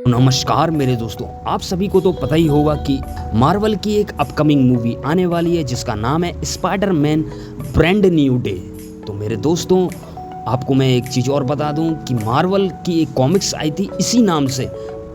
नमस्कार मेरे दोस्तों, आप सभी को तो पता ही होगा कि मार्वल की एक अपकमिंग मूवी आने वाली है जिसका नाम है स्पाइडरमैन ब्रांड न्यू डे। तो मेरे दोस्तों, आपको मैं एक चीज़ और बता दूं कि मार्वल की एक कॉमिक्स आई थी इसी नाम से,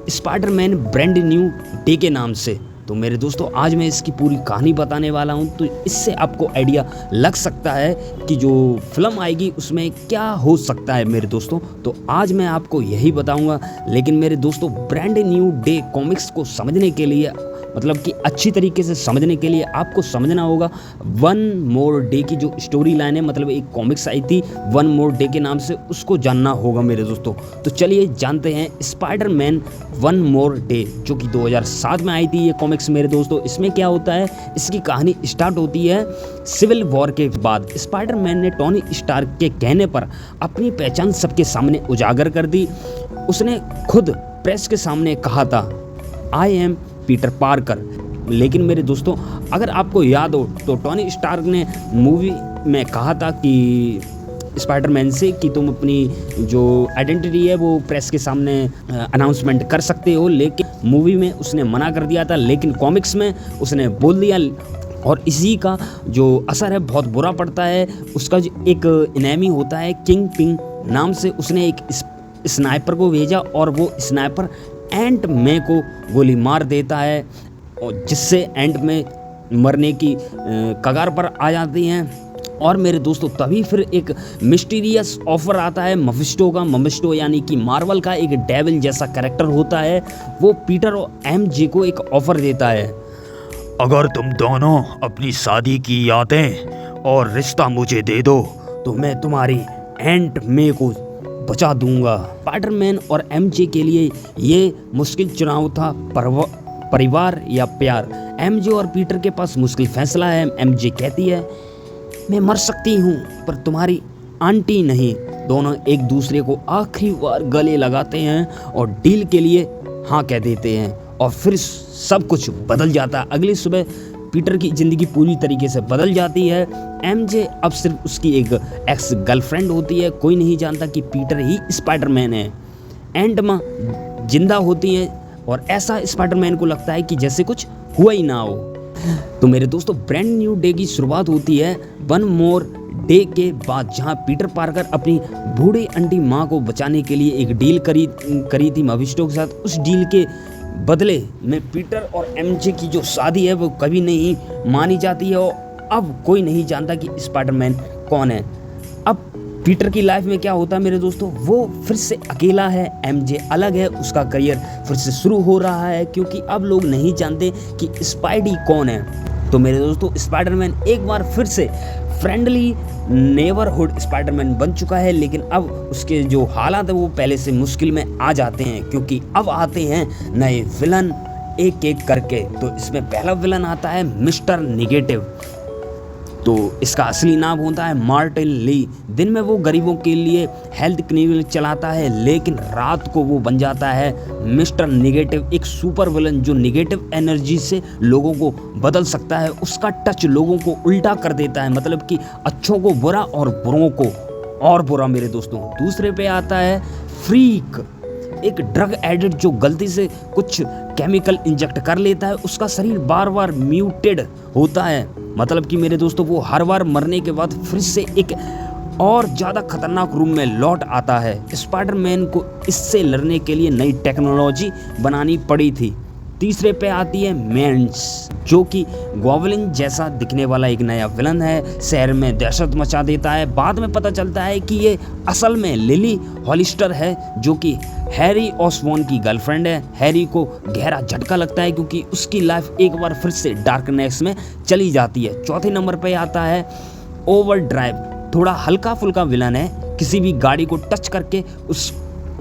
स्पाइडरमैन ब्रांड न्यू डे के नाम से। तो मेरे दोस्तों, आज मैं इसकी पूरी कहानी बताने वाला हूं, तो इससे आपको आइडिया लग सकता है कि जो फिल्म आएगी उसमें क्या हो सकता है मेरे दोस्तों। तो आज मैं आपको यही बताऊंगा। लेकिन मेरे दोस्तों, ब्रांड न्यू डे कॉमिक्स को समझने के लिए, मतलब कि अच्छी तरीके से समझने के लिए आपको समझना होगा वन मोर डे की जो स्टोरी लाइन है, मतलब एक कॉमिक्स आई थी वन मोर डे के नाम से, उसको जानना होगा मेरे दोस्तों। तो चलिए जानते हैं स्पाइडरमैन वन मोर डे, जो कि 2007 में आई थी ये कॉमिक्स मेरे दोस्तों। इसमें क्या होता है, इसकी कहानी स्टार्ट होती है सिविल वॉर के बाद। स्पाइडरमैन ने टोनी स्टार्क के कहने पर अपनी पहचान सबके सामने उजागर कर दी। उसने खुद प्रेस के सामने कहा था, आई एम पीटर पार्कर। लेकिन मेरे दोस्तों, अगर आपको याद हो तो टोनी स्टार्क ने मूवी में कहा था कि स्पाइडरमैन से कि तुम अपनी जो आइडेंटिटी है वो प्रेस के सामने अनाउंसमेंट कर सकते हो, लेकिन मूवी में उसने मना कर दिया था, लेकिन कॉमिक्स में उसने बोल दिया। और इसी का जो असर है बहुत बुरा पड़ता है। उसका जो एक इनेमी होता है किंग पिंग नाम से, उसने एक स्नाइपर को भेजा और वो स्नाइपर एंट में को गोली मार देता है, और जिससे एंट में मरने की कगार पर आ जाती हैं। और मेरे दोस्तों, तभी फिर एक मिस्टीरियस ऑफर आता है मफिस्टो का। मफिस्टो यानी कि मार्वल का एक डेविल जैसा कैरेक्टर होता है। वो पीटर और एमजे को एक ऑफर देता है, अगर तुम दोनों अपनी शादी की यादें और रिश्ता मुझे दे दो तो मैं तुम्हारी एंट में को बचा दूंगा। स्पाइडरमैन और एमजे के लिए ये मुश्किल चुनाव था, परिवार या प्यार। एमजे और पीटर के पास मुश्किल फैसला है। एमजे कहती है, मैं मर सकती हूँ पर तुम्हारी आंटी नहीं। दोनों एक दूसरे को आखिरी बार गले लगाते हैं और डील के लिए हाँ कह देते हैं, और फिर सब कुछ बदल जाता है। अगली सुबह पीटर की ज़िंदगी पूरी तरीके से बदल जाती है। एमजे अब सिर्फ उसकी एक एक्स गर्लफ्रेंड होती है। कोई नहीं जानता कि पीटर ही स्पाइडरमैन है। एंड माँ जिंदा होती है और ऐसा स्पाइडरमैन को लगता है कि जैसे कुछ हुआ ही ना हो। तो मेरे दोस्तों, ब्रांड न्यू डे की शुरुआत होती है वन मोर डे के बाद, जहां पीटर पार्कर अपनी बूढ़ी आंटी माँ को बचाने के लिए एक डील करी थी मफिस्टो के साथ। उस डील के बदले में पीटर और एमजे की जो शादी है वो कभी नहीं मानी जाती है, और अब कोई नहीं जानता कि स्पाइडरमैन कौन है। अब पीटर की लाइफ में क्या होता है मेरे दोस्तों, वो फिर से अकेला है, एमजे अलग है, उसका करियर फिर से शुरू हो रहा है, क्योंकि अब लोग नहीं जानते कि स्पाइडी कौन है। तो मेरे दोस्तों, स्पाइडरमैन एक बार फिर से फ्रेंडली नेबरहुड स्पाइडरमैन बन चुका है, लेकिन अब उसके जो हालात है वो पहले से मुश्किल में आ जाते हैं, क्योंकि अब आते हैं नए विलन एक एक करके। तो इसमें पहला विलन आता है मिस्टर निगेटिव। तो इसका असली नाम होता है मार्टिन ली। दिन में वो गरीबों के लिए हेल्थ क्लिनिक चलाता है, लेकिन रात को वो बन जाता है मिस्टर निगेटिव, एक सुपर विलन जो निगेटिव एनर्जी से लोगों को बदल सकता है। उसका टच लोगों को उल्टा कर देता है, मतलब कि अच्छों को बुरा और बुरों को और बुरा मेरे दोस्तों। दूसरे पे आता है फ्रीक, एक ड्रग एडिक्ट जो गलती से कुछ केमिकल इंजेक्ट कर लेता है। उसका शरीर बार बार म्यूटेड होता है, मतलब कि मेरे दोस्तों वो हर बार मरने के बाद फिर से एक और ज़्यादा खतरनाक रूप में लौट आता है। स्पाइडरमैन को इससे लड़ने के लिए नई टेक्नोलॉजी बनानी पड़ी थी। तीसरे पे आती है मेंस, जो कि गॉब्लिन जैसा दिखने वाला एक नया विलन है। शहर में दहशत मचा देता है। बाद में पता चलता है कि ये असल में लिली हॉलिस्टर है, जो कि हैरी ऑसबॉर्न की गर्लफ्रेंड है। हैरी को गहरा झटका लगता है, क्योंकि उसकी लाइफ एक बार फिर से डार्कनेस में चली जाती है। चौथे नंबर पे आता है ओवरड्राइव, थोड़ा हल्का फुल्का विलन है। किसी भी गाड़ी को टच करके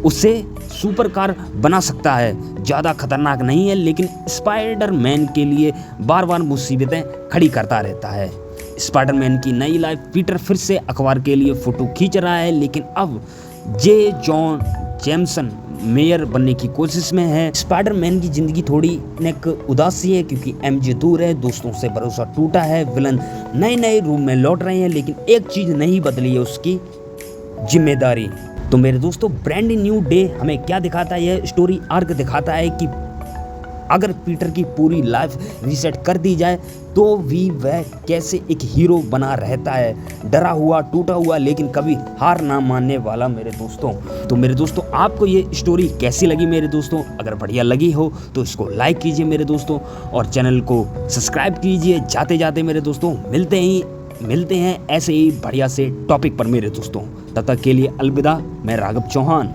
उसे सुपर कार बना सकता है। ज़्यादा खतरनाक नहीं है, लेकिन स्पाइडरमैन के लिए बार बार मुसीबतें खड़ी करता रहता है। स्पाइडरमैन की नई लाइफ, पीटर फिर से अखबार के लिए फ़ोटो खींच रहा है, लेकिन अब जे जॉन जेमसन मेयर बनने की कोशिश में है। स्पाइडरमैन की ज़िंदगी थोड़ी नेक उदासी है, क्योंकि एमजे दूर है, दोस्तों से भरोसा टूटा है। विलन नए नए रूप में लौट रहे हैं, लेकिन एक चीज़ नहीं बदली है, उसकी जिम्मेदारी। तो मेरे दोस्तों ब्रांड न्यू डे हमें क्या दिखाता है, यह स्टोरी आर्क दिखाता है कि अगर पीटर की पूरी लाइफ रीसेट कर दी जाए तो भी वह कैसे एक हीरो बना रहता है, डरा हुआ टूटा हुआ लेकिन कभी हार ना मानने वाला मेरे दोस्तों। तो मेरे दोस्तों आपको ये स्टोरी कैसी लगी मेरे दोस्तों? अगर बढ़िया लगी हो तो इसको लाइक कीजिए मेरे दोस्तों और चैनल को सब्सक्राइब कीजिए। जाते जाते मेरे दोस्तों मिलते हैं ऐसे ही बढ़िया से टॉपिक पर मेरे दोस्तों। तब तक के लिए अलविदा। मैं राघव चौहान।